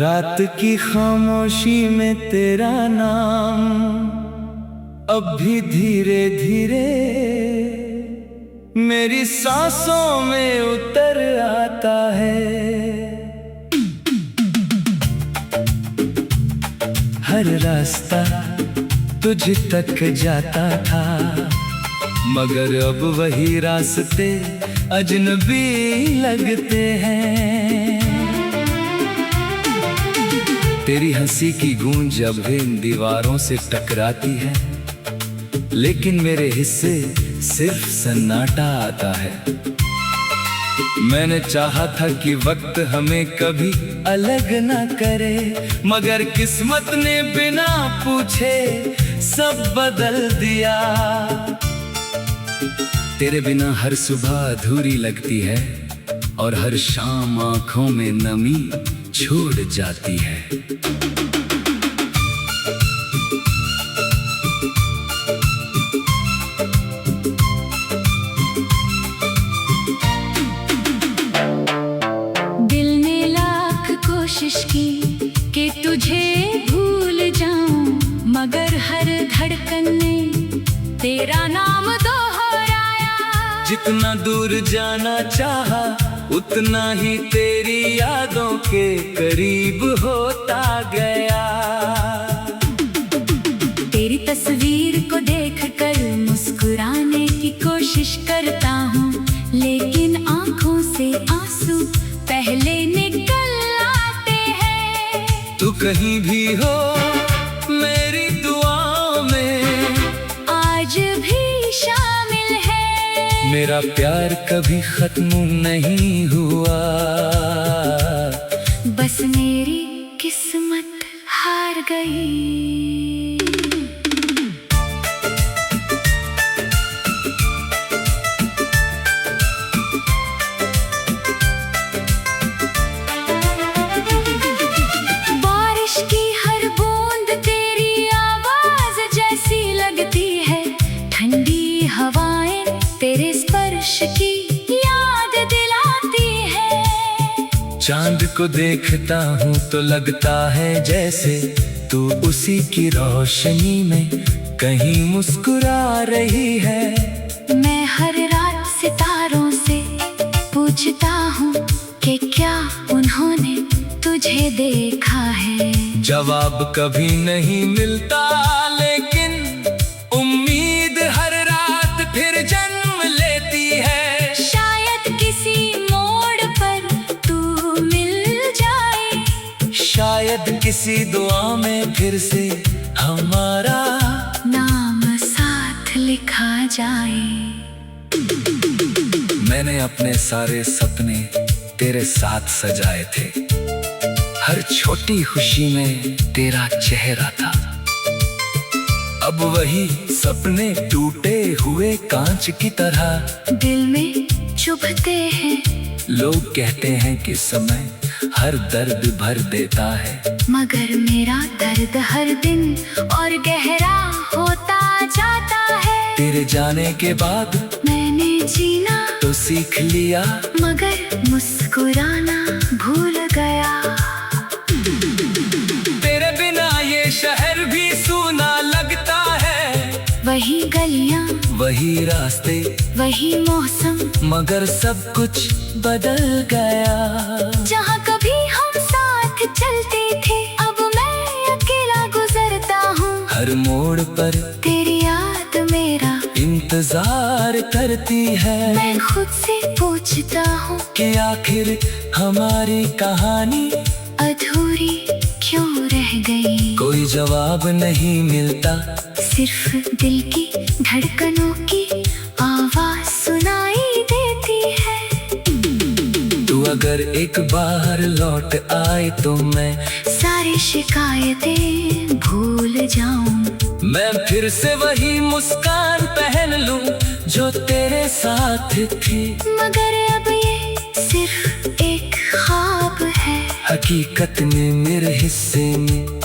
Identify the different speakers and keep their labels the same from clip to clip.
Speaker 1: रात की खामोशी में तेरा नाम अब भी धीरे धीरे मेरी सांसों में उतर आता है। हर रास्ता तुझ तक जाता था, मगर अब वही रास्ते अजनबी लगते हैं। तेरी हंसी की गूंज अब इन दीवारों से टकराती है, लेकिन मेरे हिस्से सिर्फ सन्नाटा आता है। मैंने चाहा था कि वक्त हमें कभी अलग ना करे, मगर किस्मत ने बिना पूछे सब बदल दिया। तेरे बिना हर सुबह अधूरी लगती है और हर शाम आंखों में नमी छोड़ जाती है।
Speaker 2: दिल ने लाख कोशिश की कि तुझे भूल जाऊं, मगर हर धड़कन ने तेरा नाम दोहराया।
Speaker 1: जितना दूर जाना चाहा उतना ही तेरी यादों के करीब होता गया।
Speaker 2: तेरी तस्वीर को देखकर मुस्कुराने की कोशिश करता हूँ, लेकिन आंखों से आंसू पहले निकल आते हैं।
Speaker 1: तू कहीं भी हो मेरी दुआओं में
Speaker 2: आज भी शामिल है।
Speaker 1: मेरा प्यार कभी खत्म नहीं हुआ,
Speaker 2: बस मेरी किस्मत हार गई। बारिश की हर बूंद तेरी आवाज जैसी लगती है, ठंडी हवाएं तेरे स्पर्श की याद दिलाती है।
Speaker 1: चांद को देखता हूँ तो लगता है जैसे तू उसी की रोशनी में कहीं मुस्कुरा रही है।
Speaker 2: मैं हर रात सितारों से पूछता हूँ कि क्या उन्होंने तुझे देखा है।
Speaker 1: जवाब कभी नहीं मिलता, लेकिन उम्मीद हर रात फिर जन्म लेती है।
Speaker 2: शायद किसी मोड़ पर तू मिल जाए,
Speaker 1: शायद किसी दुआ में फिर से हमारा
Speaker 2: नाम साथ लिखा जाए।
Speaker 1: मैंने अपने सारे सपने तेरे साथ सजाए थे, हर छोटी खुशी में तेरा चेहरा था। अब वही सपने टूटे हुए कांच की तरह
Speaker 2: दिल में चुभते हैं।
Speaker 1: लोग कहते हैं कि समय हर दर्द भर देता है,
Speaker 2: मगर मेरा दर्द हर दिन और गहरा होता जाता है।
Speaker 1: तेरे जाने के बाद
Speaker 2: मैंने जीना
Speaker 1: तो सीख लिया,
Speaker 2: मगर मुस्कुराना भूल गया।
Speaker 1: तेरे बिना ये शहर भी सूना लगता है।
Speaker 2: वही गलियां,
Speaker 1: वही रास्ते,
Speaker 2: वही मौसम,
Speaker 1: मगर सब कुछ बदल गया।
Speaker 2: जहाँ कभी हम साथ चलते थे, अब मैं अकेला गुजरता हूँ।
Speaker 1: हर मोड़ पर
Speaker 2: तेरी याद मेरा
Speaker 1: इंतजार करती है।
Speaker 2: मैं खुद से पूछता हूँ
Speaker 1: कि आखिर हमारी कहानी
Speaker 2: अधूरी क्यों रह गई।
Speaker 1: कोई जवाब नहीं मिलता,
Speaker 2: सिर्फ दिल की धड़कनों की आवाज सुनाई देती है।
Speaker 1: तू अगर एक बार लौट आए तो मैं
Speaker 2: सारी शिकायतें भूल जाऊं।
Speaker 1: मैं फिर से वही मुस्कान पहन लूं जो तेरे साथ थी।
Speaker 2: मगर अब ये सिर्फ एक ख्वाब है,
Speaker 1: हकीकत ने मेरे हिस्से में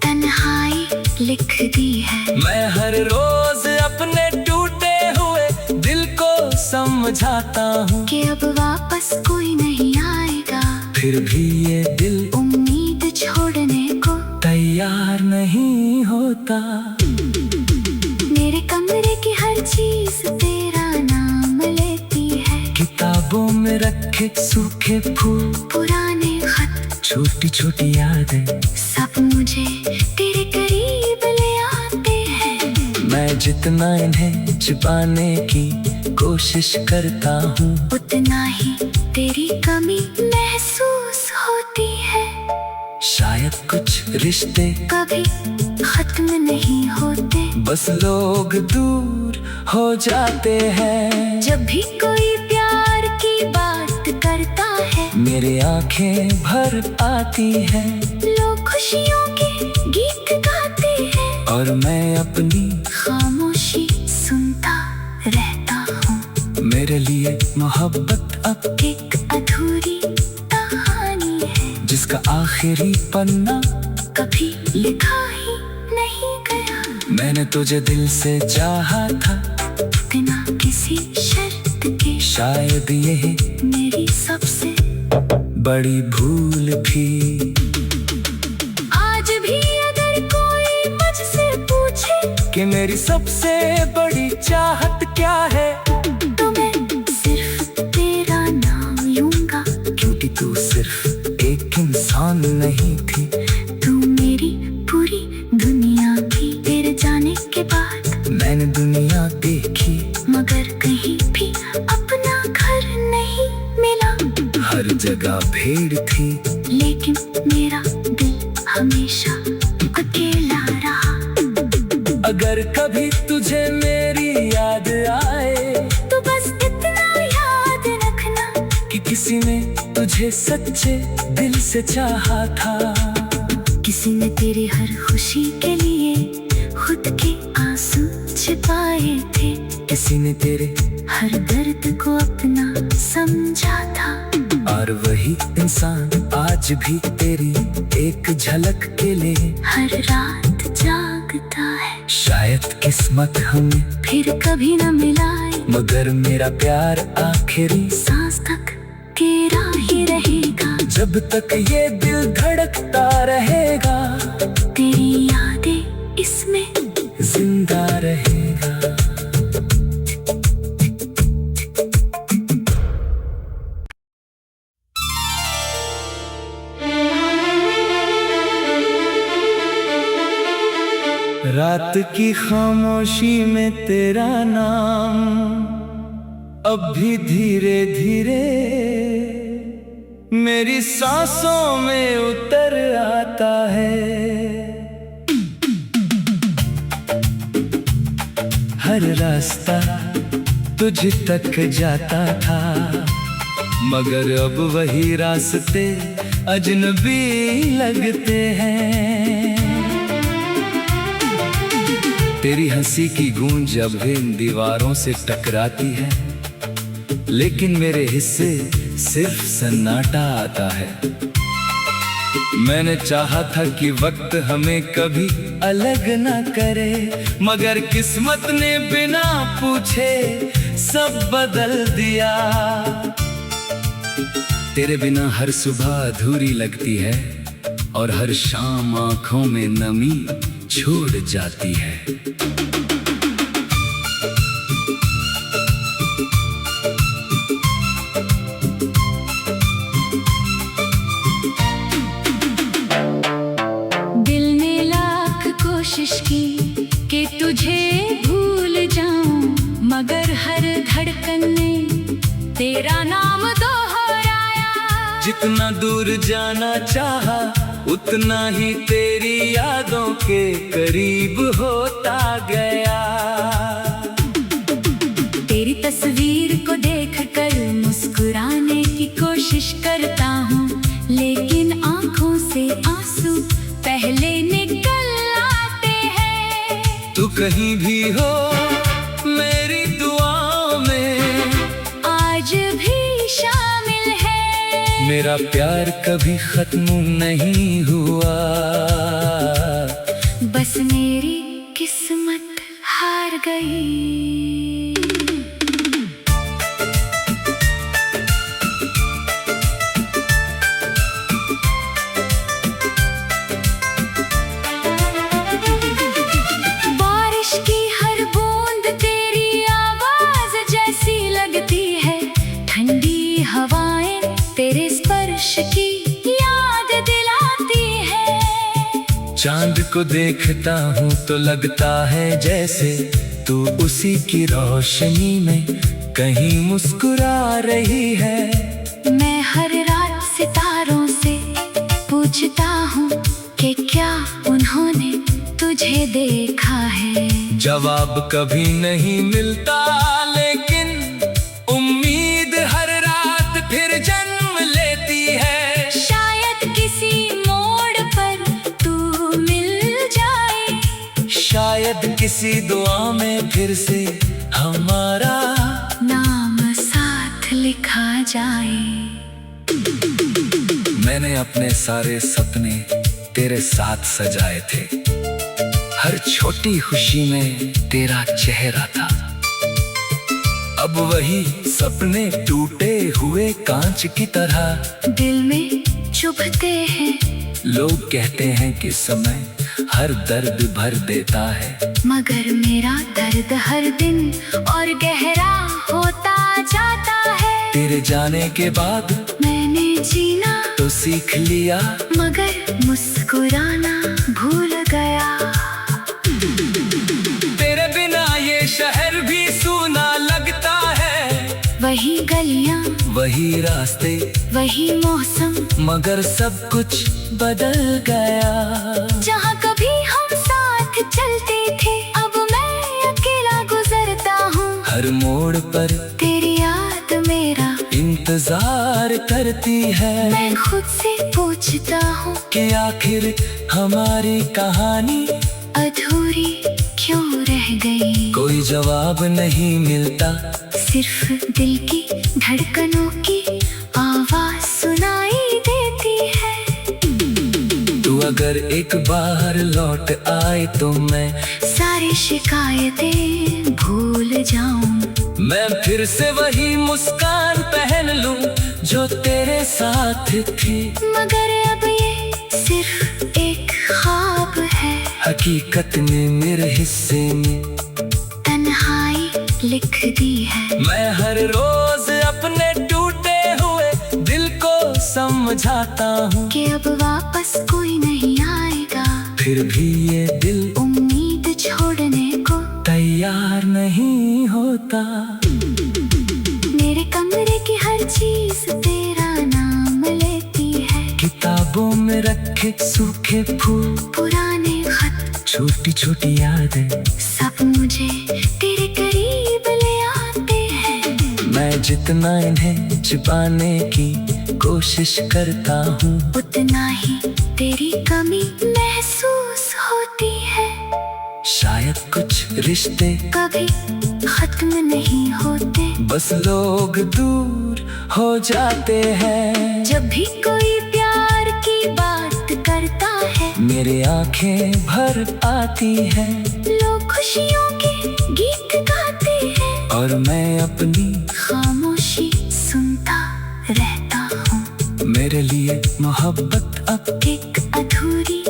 Speaker 2: तन्हाई लिख दी है।
Speaker 1: मैं हर रोज अपने टूटे हुए दिल को समझाता हूँ
Speaker 2: कि अब वापस कोई नहीं आएगा।
Speaker 1: फिर भी ये दिल
Speaker 2: उम्मीद
Speaker 1: होता।
Speaker 2: मेरे कमरे की हर चीज तेरा नाम लेती है।
Speaker 1: किताबों में रखे सूखे फूल,
Speaker 2: पुराने खत,
Speaker 1: छोटी छोटी यादें,
Speaker 2: सब मुझे तेरे करीब ले आते हैं।
Speaker 1: मैं जितना इन्हें छिपाने की कोशिश करता हूँ,
Speaker 2: उतना ही तेरी कमी महसूस होती है।
Speaker 1: शायद कुछ रिश्ते
Speaker 2: कभी खत्म नहीं होते,
Speaker 1: बस लोग दूर हो जाते हैं।
Speaker 2: जब भी कोई प्यार की बात करता है,
Speaker 1: मेरी आंखें भर आती हैं,
Speaker 2: लोग खुशियों के गीत गाते हैं,
Speaker 1: और मैं अपनी
Speaker 2: खामोशी सुनता रहता हूँ।
Speaker 1: मेरे लिए मोहब्बत अब
Speaker 2: एक अधूरी कहानी है,
Speaker 1: जिसका आखिरी पन्ना
Speaker 2: कभी लिखा ही नहीं गया।
Speaker 1: मैंने तुझे दिल से चाहा था,
Speaker 2: बिना किसी शर्त के,
Speaker 1: शायद यही
Speaker 2: मेरी सबसे
Speaker 1: बड़ी भूल भी।
Speaker 2: आज भी अगर कोई मुझसे पूछे
Speaker 1: कि मेरी सबसे बड़ी चाहत क्या है,
Speaker 2: तो मैं सिर्फ तेरा नाम लूंगा।
Speaker 1: क्योंकि तू सिर्फ एक इंसान नहीं थी,
Speaker 2: तू मेरी पूरी दुनिया थी। तेरे जाने के बाद
Speaker 1: मैंने दुनिया देखी,
Speaker 2: मगर कहीं भी अपना घर नहीं मिला।
Speaker 1: हर जगह भीड़ थी,
Speaker 2: लेकिन मेरा दिल हमेशा अकेला रहा।
Speaker 1: अगर कभी तुझे मेरी याद आए,
Speaker 2: तो बस इतना याद रखना
Speaker 1: कि किसी ने तुझे सच्चे दिल से चाहा था।
Speaker 2: किसी ने तेरी हर खुशी के लिए खुद के आंसू छिपाए थे।
Speaker 1: किसी ने तेरे
Speaker 2: हर दर्द को अपना समझा था।
Speaker 1: और वही इंसान आज भी तेरी एक झलक के लिए
Speaker 2: हर रात जागता है।
Speaker 1: शायद किस्मत हमें
Speaker 2: फिर कभी न मिलाए,
Speaker 1: मगर मेरा प्यार आखिरी
Speaker 2: सांस तक तेरा ही रहेगा।
Speaker 1: जब तक ये दिल धड़कता रहेगा,
Speaker 2: तेरी यादें इसमें
Speaker 1: जिंदा रहेगा। रात की खामोशी में तेरा नाम अब भी धीरे धीरे मेरी सांसों में उतर आता है। हर रास्ता तुझ तक जाता था, मगर अब वही रास्ते अजनबी लगते हैं। तेरी हंसी की गूंज अब इन दीवारों से टकराती है, लेकिन मेरे हिस्से सिर्फ सन्नाटा आता है। मैंने चाहा था कि वक्त हमें कभी अलग ना करे, मगर किस्मत ने बिना पूछे सब बदल दिया। तेरे बिना हर सुबह अधूरी लगती है, और हर शाम आंखों में नमी छोड़ जाती है।
Speaker 2: दिल ने लाख कोशिश की कि तुझे भूल जाऊं, मगर हर धड़कन ने तेरा नाम दोहराया।
Speaker 1: जितना दूर जाना चाहा, उतना ही तेरी यादों के करीब होता गया।
Speaker 2: तेरी तस्वीर को देखकर मुस्कुराने की कोशिश करता हूँ, लेकिन आंखों से आंसू पहले निकल आते हैं।
Speaker 1: तू कहीं भी हो मेरी दुआओं में
Speaker 2: आज भी शामिल है।
Speaker 1: मेरा प्यार कभी खत्म नहीं हुआ,
Speaker 2: बस मेरी किस्मत हार गई।
Speaker 1: चांद को देखता हूँ तो लगता है जैसे तू उसी की रोशनी में कहीं मुस्कुरा रही है।
Speaker 2: मैं हर रात सितारों से पूछता हूँ कि क्या उन्होंने तुझे देखा है।
Speaker 1: जवाब कभी नहीं मिलता, लेकिन उम्मीद हर रात फिर जन्म लेती है।
Speaker 2: शायद किसी मोड़ पर तू मिल जाए,
Speaker 1: शायद किसी दुआ में फिर से हमारा
Speaker 2: नाम साथ लिखा जाए।
Speaker 1: मैंने अपने सारे सपने तेरे साथ सजाए थे, हर छोटी खुशी में तेरा चेहरा था। अब वही सपने टूटे हुए कांच की तरह
Speaker 2: दिल में चुभते हैं।
Speaker 1: लोग कहते हैं कि समय हर दर्द भर देता है,
Speaker 2: मगर मेरा दर्द हर दिन और गहरा होता जाता है।
Speaker 1: तेरे जाने के बाद
Speaker 2: मैंने जीना
Speaker 1: तो सीख लिया,
Speaker 2: मगर मुस्कुराना भूल गया।
Speaker 1: तेरे बिना ये शहर भी सूना लगता है।
Speaker 2: वही गलियां,
Speaker 1: वही रास्ते,
Speaker 2: वही मौसम,
Speaker 1: मगर सब कुछ बदल गया।
Speaker 2: जहाँ कभी हम साथ चलते थे, अब मैं अकेला गुजरता हूँ।
Speaker 1: हर मोड़ पर
Speaker 2: तेरी याद मेरा
Speaker 1: इंतजार करती है।
Speaker 2: मैं खुद से पूछता हूँ
Speaker 1: कि आखिर हमारी कहानी
Speaker 2: अधूरी क्यों रह गई।
Speaker 1: कोई जवाब नहीं मिलता,
Speaker 2: सिर्फ दिल की धड़कनों की आवाज सुनाई देती है।
Speaker 1: तू अगर एक बार लौट आए तो मैं
Speaker 2: सारी शिकायतें भूल जाऊं।
Speaker 1: मैं फिर से वही मुस्कान पहन लूं जो तेरे साथ थी।
Speaker 2: मगर अब ये सिर्फ एक ख्वाब है।
Speaker 1: हकीकत ने मेरे हिस्से में
Speaker 2: तन्हाई लिख दी है।
Speaker 1: मैं हर रोज अपने टूटे हुए दिल को समझाता हूँ
Speaker 2: कि अब वापस कोई नहीं आएगा।
Speaker 1: फिर भी ये दिल
Speaker 2: उम्मीद छोड़ने को
Speaker 1: तैयार नहीं होता।
Speaker 2: मेरे कमरे की हर चीज तेरा नाम लेती है।
Speaker 1: किताबों में रखे सूखे फूल,
Speaker 2: पुराने खत,
Speaker 1: छोटी छोटी यादें,
Speaker 2: सब मुझे तेरे करीब ले आते हैं।
Speaker 1: मैं जितना इन्हें छिपाने की कोशिश करता हूँ,
Speaker 2: उतना ही तेरी कमी महसूस होती है।
Speaker 1: शायद कुछ रिश्ते
Speaker 2: कभी खत्म नहीं होते,
Speaker 1: बस लोग दूर हो जाते हैं।
Speaker 2: जब भी कोई प्यार की बात करता है,
Speaker 1: मेरी आंखें भर आती हैं
Speaker 2: लोग खुशियों के गीत गाते हैं,
Speaker 1: और मैं अपनी
Speaker 2: खामोशी सुनता रहता हूँ।
Speaker 1: मेरे लिए मोहब्बत अब
Speaker 2: एक अधूरी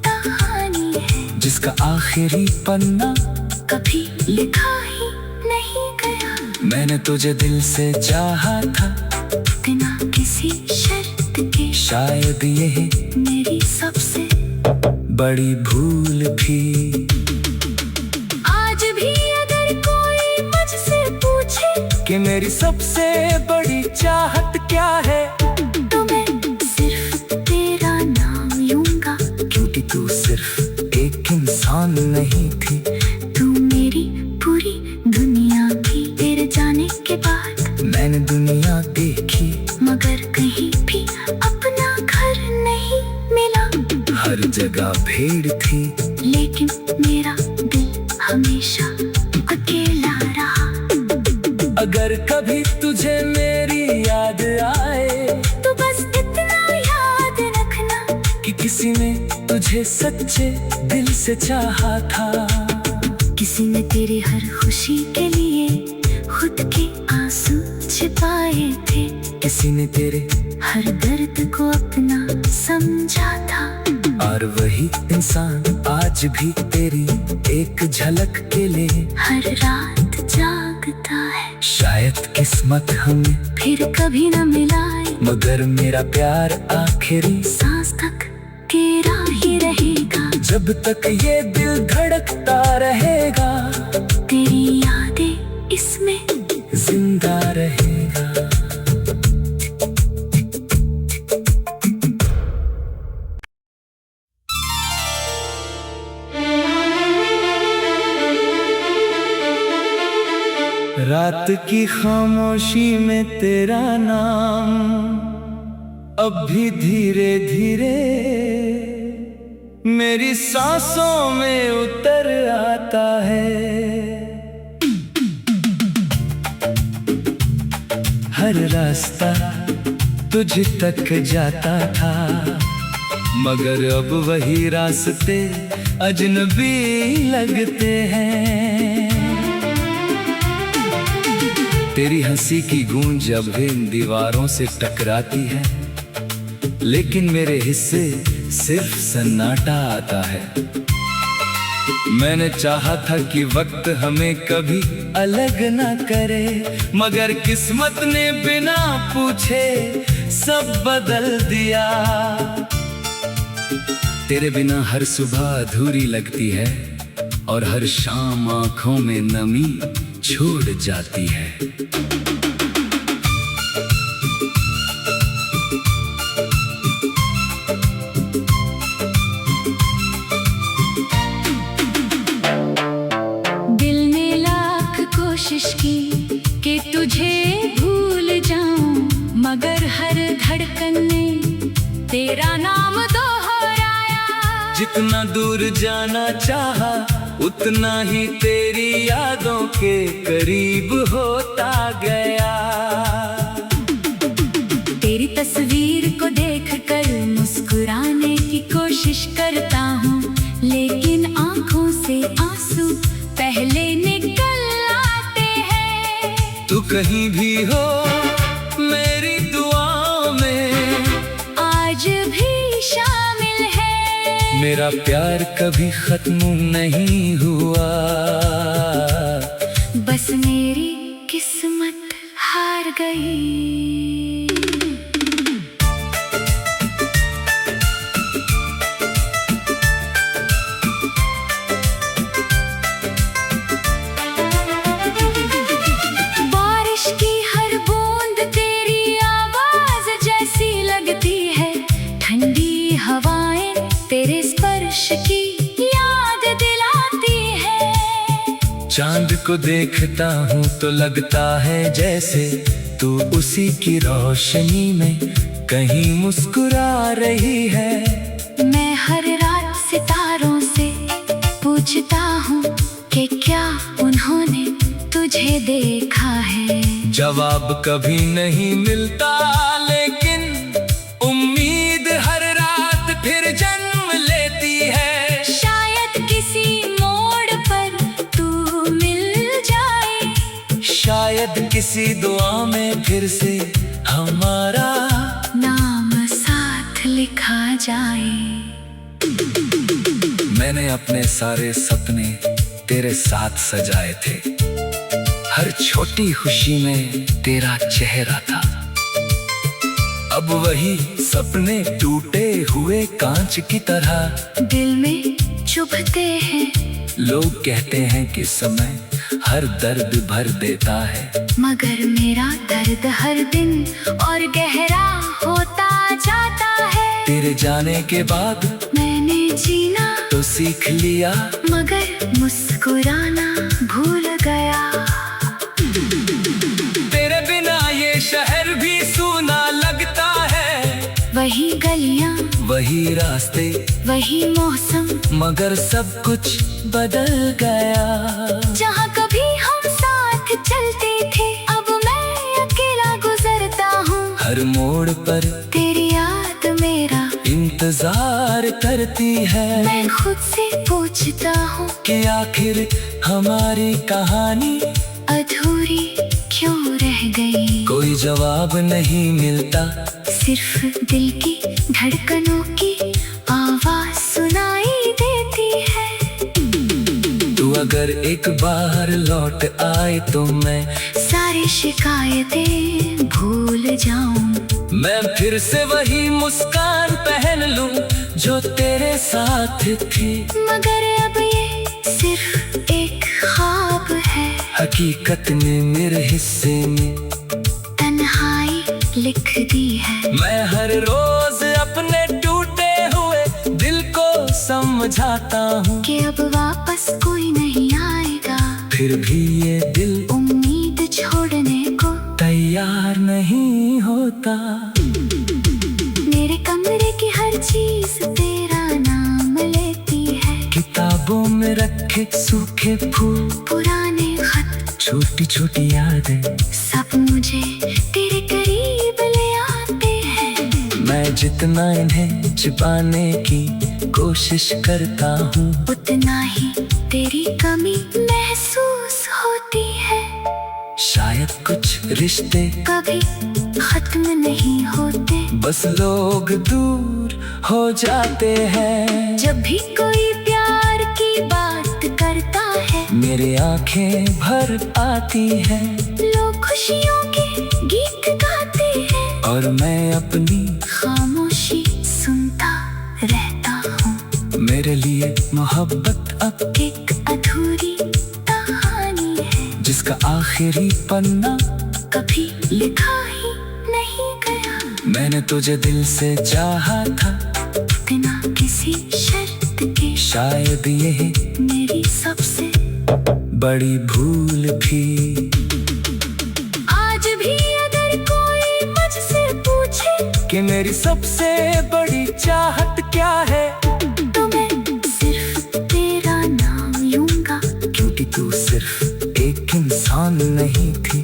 Speaker 2: कहानी है,
Speaker 1: जिसका आखिरी पन्ना
Speaker 2: कभी लिखा ही नहीं गया।
Speaker 1: मैंने तुझे दिल से चाहा था,
Speaker 2: बिना किसी शर्त के।
Speaker 1: शायद यही
Speaker 2: मेरी सबसे
Speaker 1: बड़ी भूल थी।
Speaker 2: आज भी अगर कोई मुझसे पूछे
Speaker 1: कि मेरी सबसे बड़ी चाहत क्या है,
Speaker 2: तो मैं सिर्फ तेरा नाम लूंगा।
Speaker 1: क्योंकि तू सिर्फ एक इंसान नहीं थी,
Speaker 2: तू मेरी पूरी दुनिया थी। तेरे जाने के बाद
Speaker 1: मैंने दुनिया देखी,
Speaker 2: मगर कहीं भी अपना घर नहीं मिला।
Speaker 1: हर जगह भीड़ थी,
Speaker 2: लेकिन मेरा दिल हमेशा अकेला रहा।
Speaker 1: अगर कभी तुझे मेरी याद आए,
Speaker 2: तो बस इतना याद रखना
Speaker 1: कि किसी ने तुझे सच्चे दिल से चाहा था।
Speaker 2: किसी ने तेरी हर खुशी के लिए खुद के आंसू छिपाए थे।
Speaker 1: किसी ने तेरे
Speaker 2: हर दर्द को अपना समझा था।
Speaker 1: और वही इंसान आज भी तेरी एक झलक के लिए
Speaker 2: हर रात जागता है।
Speaker 1: शायद किस्मत हमें
Speaker 2: फिर कभी न मिलाए,
Speaker 1: मगर मेरा प्यार आखिरी
Speaker 2: सांस तक तेरा ही रहेगा।
Speaker 1: जब तक ये दिल धड़कता रहेगा,
Speaker 2: तेरी यादें इसमें
Speaker 1: जिंदा रहेगा। रात की खामोशी में तेरा नाम अब भी धीरे धीरे मेरी सांसों में उतर आता है। हर रास्ता तुझ तक जाता था, मगर अब वही रास्ते अजनबी लगते हैं। तेरी हंसी की गूंज अब इन दीवारों से टकराती है, लेकिन मेरे हिस्से सिर्फ सन्नाटा आता है। मैंने चाहा था कि वक्त हमें कभी अलग ना करे, मगर किस्मत ने बिना पूछे सब बदल दिया। तेरे बिना हर सुबह अधूरी लगती है और हर शाम आंखों में नमी छोड़ जाती है।
Speaker 2: दिल ने लाख कोशिश की कि तुझे भूल जाऊं, मगर हर धड़कन ने तेरा नाम दोहराया।
Speaker 1: जितना दूर जाना चाहा, उतना ही तेरी यादों के करीब होता गया।
Speaker 2: तेरी तस्वीर को देखकर मुस्कुराने की कोशिश करता हूँ, लेकिन आंखों से आंसू पहले निकल आते हैं।
Speaker 1: तू कहीं भी हो मेरी दुआओं में
Speaker 2: आज भी शामिल है।
Speaker 1: मेरा प्यार कभी खत्म नहीं हुआ,
Speaker 2: बस मेरी किस्मत हार गई। बारिश की हर बूंद तेरी आवाज जैसी लगती है, ठंडी हवाएं तेरे स्पर्श की याद दिलाती है।
Speaker 1: चांद को देखता हूँ तो लगता है जैसे तू उसी की रोशनी में कहीं मुस्कुरा रही है।
Speaker 2: मैं हर रात सितारों से पूछता हूँ कि क्या उन्होंने तुझे देखा है।
Speaker 1: जवाब कभी नहीं मिलता, लेकिन उम्मीद हर रात फिर जन्म लेती है।
Speaker 2: शायद किसी मोड़ पर तू मिल जाए,
Speaker 1: शायद किसी दुआ में फिर से हमारा
Speaker 2: नाम साथ लिखा जाए।
Speaker 1: मैंने अपने सारे सपने तेरे साथ सजाए थे, हर छोटी खुशी में तेरा चेहरा था। अब वही सपने टूटे हुए कांच की तरह
Speaker 2: दिल में चुभते हैं।
Speaker 1: लोग कहते हैं कि समय हर दर्द भर देता है,
Speaker 2: मगर मेरा दर्द हर दिन और गहरा होता जाता है।
Speaker 1: तेरे जाने के बाद
Speaker 2: मैंने जीना
Speaker 1: तो सीख लिया,
Speaker 2: मगर मुस्कुराना भूल गया।
Speaker 1: तेरे बिना ये शहर भी सूना लगता है।
Speaker 2: वही गलियां,
Speaker 1: वही रास्ते,
Speaker 2: वही मौसम,
Speaker 1: मगर सब कुछ बदल गया।
Speaker 2: जहाँ कभी हम साथ चलते थे, अब मैं अकेला गुजरता हूँ।
Speaker 1: हर मोड़ पर
Speaker 2: तेरी याद मेरा
Speaker 1: इंतजार करती है।
Speaker 2: मैं खुद से पूछता हूँ
Speaker 1: कि आखिर हमारी कहानी
Speaker 2: अधूरी क्यों रह गई।
Speaker 1: कोई जवाब नहीं मिलता,
Speaker 2: सिर्फ दिल की धड़कनों की आवाज सुनाई देती है।
Speaker 1: तू अगर एक बार लौट आए तो मैं
Speaker 2: सारी शिकायतें भूल जाऊं।
Speaker 1: मैं फिर से वही मुस्कान पहन लूं, जो तेरे साथ थी,
Speaker 2: मगर अब ये सिर्फ एक ख्वाब है।
Speaker 1: हकीकत ने मेरे हिस्से में
Speaker 2: तन्हाई लिख दी है।
Speaker 1: मैं हर रोज अपने टूटे हुए दिल को समझाता हूँ
Speaker 2: कि अब वापस कोई नहीं आएगा,
Speaker 1: फिर भी ये दिल
Speaker 2: उम्मीद छोड़ने को
Speaker 1: तैयार नहीं होता।
Speaker 2: मेरे कमरे की हर चीज तेरा नाम लेती है।
Speaker 1: किताबों में रखे सूखे फूल,
Speaker 2: पुराने खत,
Speaker 1: छोटी छोटी यादें,
Speaker 2: सब मुझे तेरे करीब ले आते हैं।
Speaker 1: मैं जितना इन्हें छिपाने की कोशिश करता हूँ,
Speaker 2: उतना ही तेरी कमी महसूस होती है।
Speaker 1: शायद कुछ रिश्ते
Speaker 2: कभी खत्म नहीं होते,
Speaker 1: बस लोग दूर हो जाते हैं।
Speaker 2: जब भी कोई प्यार की बात करता है,
Speaker 1: मेरी आंखें भर आती हैं
Speaker 2: लोग खुशियों के गीत गाते हैं,
Speaker 1: और मैं अपनी
Speaker 2: खामोशी सुनता रहता हूँ।
Speaker 1: मेरे लिए मोहब्बत अब
Speaker 2: एक अधूरी कहानी है,
Speaker 1: जिसका आखिरी पन्ना
Speaker 2: कभी लिखा ही नहीं गया।
Speaker 1: मैंने तुझे दिल से चाहा था,
Speaker 2: बिना किसी शर्त के,
Speaker 1: शायद यही
Speaker 2: मेरी सबसे
Speaker 1: बड़ी भूल थी।
Speaker 2: आज भी अगर कोई मुझसे पूछे
Speaker 1: कि मेरी सबसे बड़ी चाहत क्या है,
Speaker 2: तो मैं सिर्फ तेरा नाम लूंगा।
Speaker 1: क्योंकि तू सिर्फ एक इंसान नहीं थी,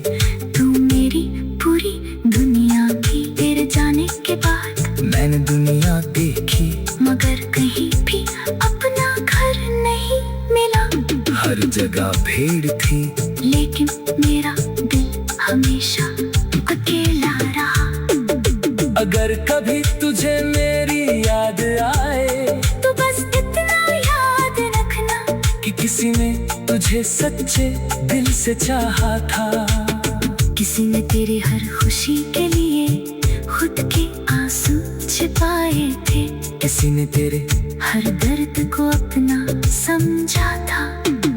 Speaker 2: तू मेरी पूरी दुनिया थी। तेरे जाने के बाद
Speaker 1: मैंने दुनिया देखी,
Speaker 2: मगर कहीं भी अपना घर नहीं मिला।
Speaker 1: हर जगह भीड़ थी,
Speaker 2: लेकिन मेरा दिल हमेशा अकेला रहा।
Speaker 1: अगर कभी तुझे मेरी याद आए,
Speaker 2: तो बस इतना याद रखना
Speaker 1: कि किसी ने तुझे सच्चे दिल से चाहा था।
Speaker 2: किसी ने तेरी हर खुशी के लिए खुद के आंसू छिपाए थे।
Speaker 1: किसी ने तेरे
Speaker 2: हर दर्द को अपना समझा था।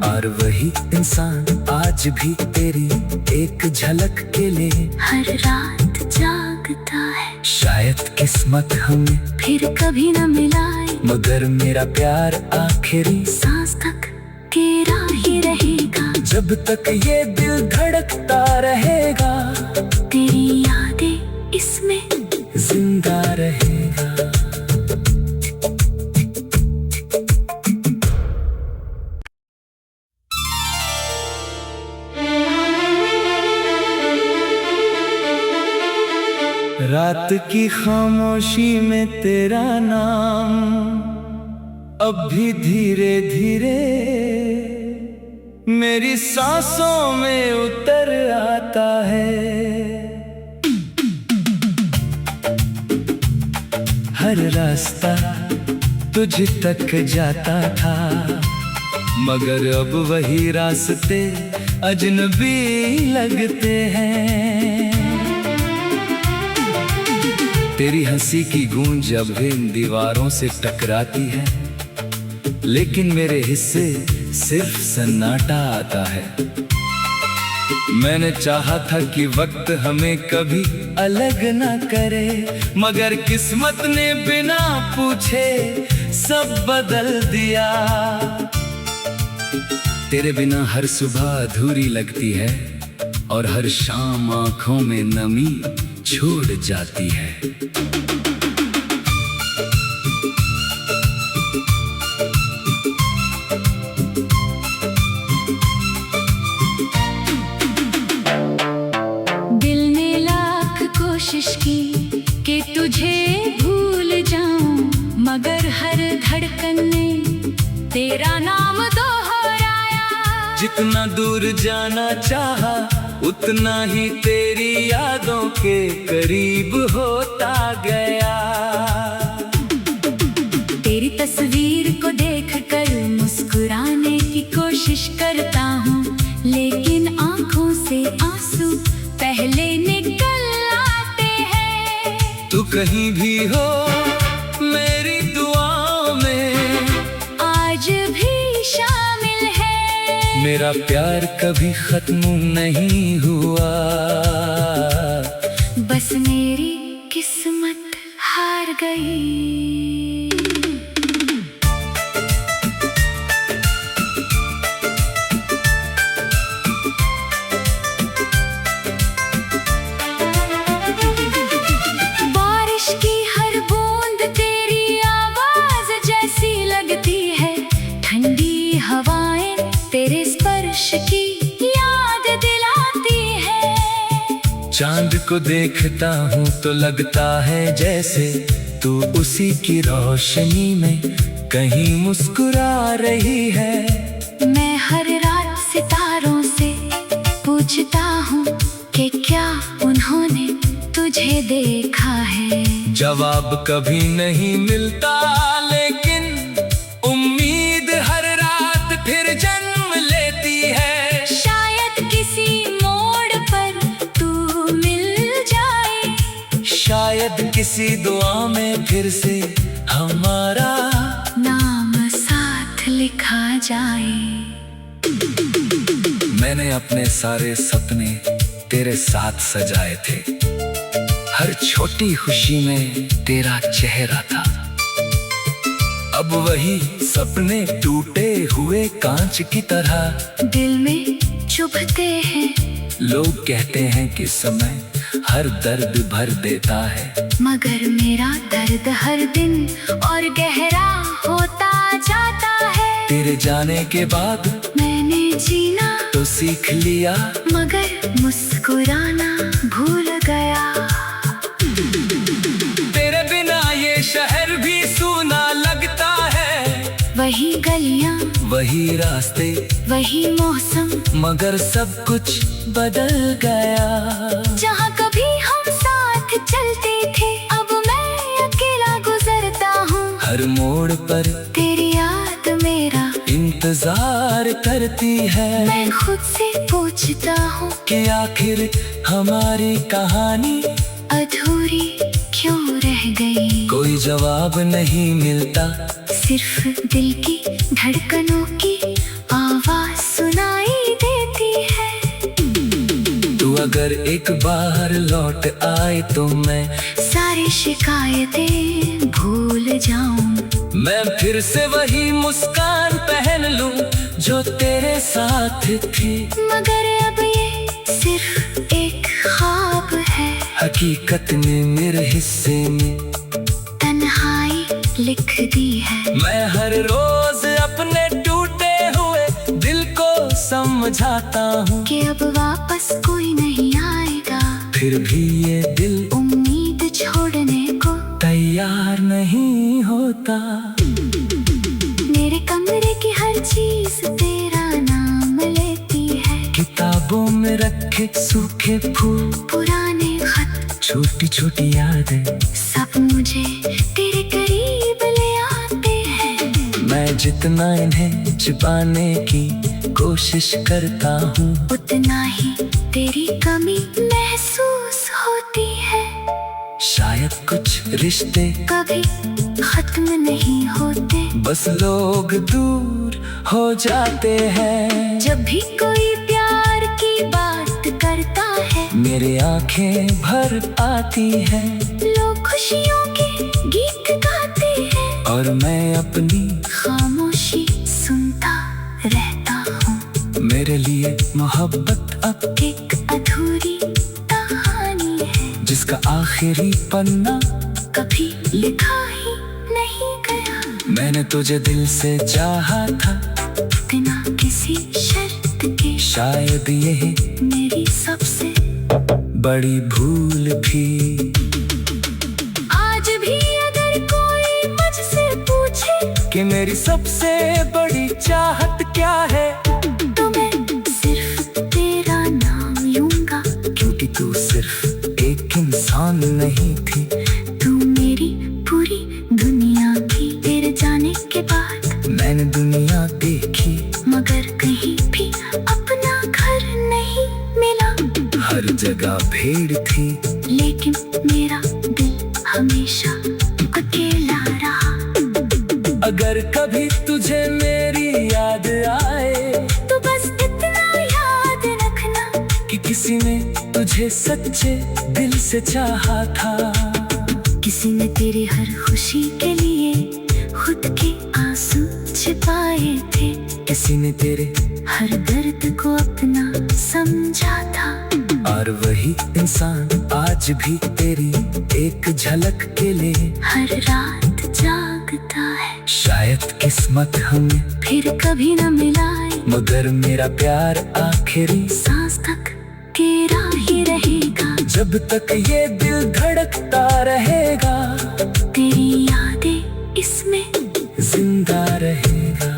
Speaker 1: और वही इंसान आज भी तेरी एक झलक के लिए
Speaker 2: हर रात जागता है।
Speaker 1: शायद किस्मत हमें
Speaker 2: फिर कभी न मिलाए,
Speaker 1: मगर मेरा प्यार आखिरी
Speaker 2: सांस तक तेरा ही रहेगा।
Speaker 1: जब तक ये दिल धड़कता रहेगा,
Speaker 2: तेरी यादें इसमें
Speaker 1: जिंदा रहेगा। रात की खामोशी में तेरा नाम अब भी धीरे धीरे मेरी सांसों में उतर आता है। हर रास्ता तुझ तक जाता था, मगर अब वही रास्ते अजनबी लगते हैं। तेरी हंसी की गूंज अब इन दीवारों से टकराती है, लेकिन मेरे हिस्से सिर्फ सन्नाटा आता है। मैंने चाहा था कि वक्त हमें कभी अलग ना करे, मगर किस्मत ने बिना पूछे सब बदल दिया। तेरे बिना हर सुबह अधूरी लगती है, और हर शाम आंखों में नमी छोड़ जाती है।
Speaker 2: दिल ने लाख कोशिश की कि तुझे भूल जाऊं, मगर हर धड़कन ने तेरा नाम दोहराया।
Speaker 1: जितना दूर जाना चाहा, उतना ही तेरी यादों के करीब होता गया।
Speaker 2: तेरी तस्वीर को देखकर मुस्कुराने की कोशिश करता हूँ, लेकिन आंखों से आंसू पहले निकल आते हैं।
Speaker 1: तू कहीं भी हो, मेरी दुआ मेरा प्यार कभी खत्म नहीं हुआ,
Speaker 2: बस मेरी किस्मत हार गई। बारिश की हर बूंद तेरी आवाज जैसी लगती है, ठंडी हवाएं तेरे स्पर्श की याद दिलाती है।
Speaker 1: चांद को देखता हूँ तो लगता है जैसे तू उसी की रोशनी में कहीं मुस्कुरा रही है।
Speaker 2: मैं हर रात सितारों से पूछता हूँ कि क्या उन्होंने तुझे देखा है।
Speaker 1: जवाब कभी नहीं मिलता, लेकिन उम्मीद हर रात फिर जन्म लेती है।
Speaker 2: शायद किसी मोड़ पर तू मिल जाए,
Speaker 1: शायद किसी दुआ में फिर से हमारा
Speaker 2: नाम साथ लिखा जाए।
Speaker 1: मैंने अपने सारे सपने तेरे साथ सजाए थे, हर छोटी खुशी में तेरा चेहरा था। अब वही सपने टूटे हुए कांच की तरह
Speaker 2: दिल में चुभते हैं।
Speaker 1: लोग कहते हैं कि समय हर दर्द भर देता है,
Speaker 2: मगर मेरा दर्द हर दिन और गहरा होता जाता है।
Speaker 1: तेरे जाने के बाद
Speaker 2: मैंने जीना
Speaker 1: तो सीख लिया,
Speaker 2: मगर मुस्कुराना भूल गया।
Speaker 1: तेरे बिना ये शहर भी सूना लगता है।
Speaker 2: वही गलियां,
Speaker 1: वही रास्ते,
Speaker 2: वही मौसम,
Speaker 1: मगर सब कुछ बदल गया।
Speaker 2: जहाँ कभी हम साथ चलते थे, अब मैं अकेला गुजरता हूँ।
Speaker 1: हर मोड़ पर
Speaker 2: तेरी याद मेरा
Speaker 1: इंतजार करती है।
Speaker 2: मैं खुद से पूछता हूँ
Speaker 1: कि आखिर हमारी कहानी
Speaker 2: अधूरी क्यों रह गई।
Speaker 1: कोई जवाब नहीं मिलता,
Speaker 2: सिर्फ दिल की धड़कनों की आवाज सुनाई देती है।
Speaker 1: तू अगर एक बार लौट आए तो मैं
Speaker 2: सारी शिकायतें भूल जाऊं।
Speaker 1: मैं फिर से वही मुस्कान पहन लूं जो तेरे साथ थी।
Speaker 2: मगर अब ये सिर्फ एक ख्वाब है,
Speaker 1: हकीकत में मेरे हिस्से में
Speaker 2: तन्हाई लिख दी है।
Speaker 1: मैं हर रोज अपने टूटे हुए दिल को समझाता हूँ
Speaker 2: कि अब वापस कोई नहीं आएगा,
Speaker 1: फिर भी ये दिल
Speaker 2: उम्मीद छोड़ने को
Speaker 1: तैयार नहीं होता।
Speaker 2: मेरे कमरे की हर चीज तेरा नाम लेती है।
Speaker 1: किताबों में रखे सूखे फूल,
Speaker 2: पुराने खत,
Speaker 1: छोटी छोटी यादें,
Speaker 2: सब मुझे तेरे करीब ले आते हैं।
Speaker 1: मैं जितना इन्हें छिपाने की कोशिश करता हूँ,
Speaker 2: उतना ही तेरी कमी महसूस होती है।
Speaker 1: शायद कुछ रिश्ते
Speaker 2: कभी खत्म नहीं होते,
Speaker 1: बस लोग दूर हो जाते हैं।
Speaker 2: जब भी कोई प्यार की बात करता है,
Speaker 1: मेरी आंखें भर आती हैं,
Speaker 2: लोग खुशियों के गीत गाते हैं,
Speaker 1: और मैं अपनी
Speaker 2: खामोशी सुनता रहता हूँ।
Speaker 1: मेरे लिए मोहब्बत अब
Speaker 2: एक अधूरी कहानी है,
Speaker 1: जिसका आखिरी पन्ना
Speaker 2: कभी लिखा ही नहीं गया।
Speaker 1: मैंने तुझे दिल से चाहा था,
Speaker 2: बिना किसी शर्त के,
Speaker 1: शायद यही
Speaker 2: मेरी सबसे
Speaker 1: बड़ी भूल थी।
Speaker 2: आज भी अगर कोई मुझसे पूछे
Speaker 1: कि मेरी सबसे बड़ी चाहत क्या है,
Speaker 2: तो मैं सिर्फ तेरा नाम लूंगा।
Speaker 1: क्योंकि तू सिर्फ एक इंसान नहीं थी,
Speaker 2: तू मेरी पूरी दुनिया थी। तेरे जाने के बाद
Speaker 1: मैंने दुनिया देखी,
Speaker 2: मगर कहीं भी अपना घर नहीं मिला।
Speaker 1: हर जगह भीड़ थी,
Speaker 2: लेकिन मेरा दिल हमेशा अकेला रहा।
Speaker 1: अगर कभी तुझे मेरी याद आए
Speaker 2: तो बस
Speaker 1: किसी ने तुझे सच्चे दिल से चाहा था,
Speaker 2: किसी ने तेरी हर खुशी के लिए खुद के आंसू छिपाए थे,
Speaker 1: किसी ने तेरे
Speaker 2: हर दर्द को अपना समझा था।
Speaker 1: और वही इंसान आज भी तेरी एक झलक के लिए
Speaker 2: हर रात जागता है।
Speaker 1: शायद किस्मत हमें
Speaker 2: फिर कभी न मिलाए,
Speaker 1: मगर मेरा प्यार आखिरी
Speaker 2: सांस तक तेरा ही रहेगा।
Speaker 1: जब तक ये दिल धड़कता रहेगा,
Speaker 2: तेरी यादें इसमें
Speaker 1: जिंदा रहेगा।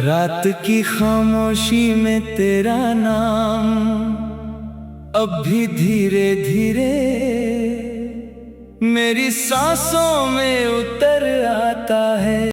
Speaker 1: रात की खामोशी में तेरा नाम अब भी धीरे धीरे मेरी सांसों में उतर आता है।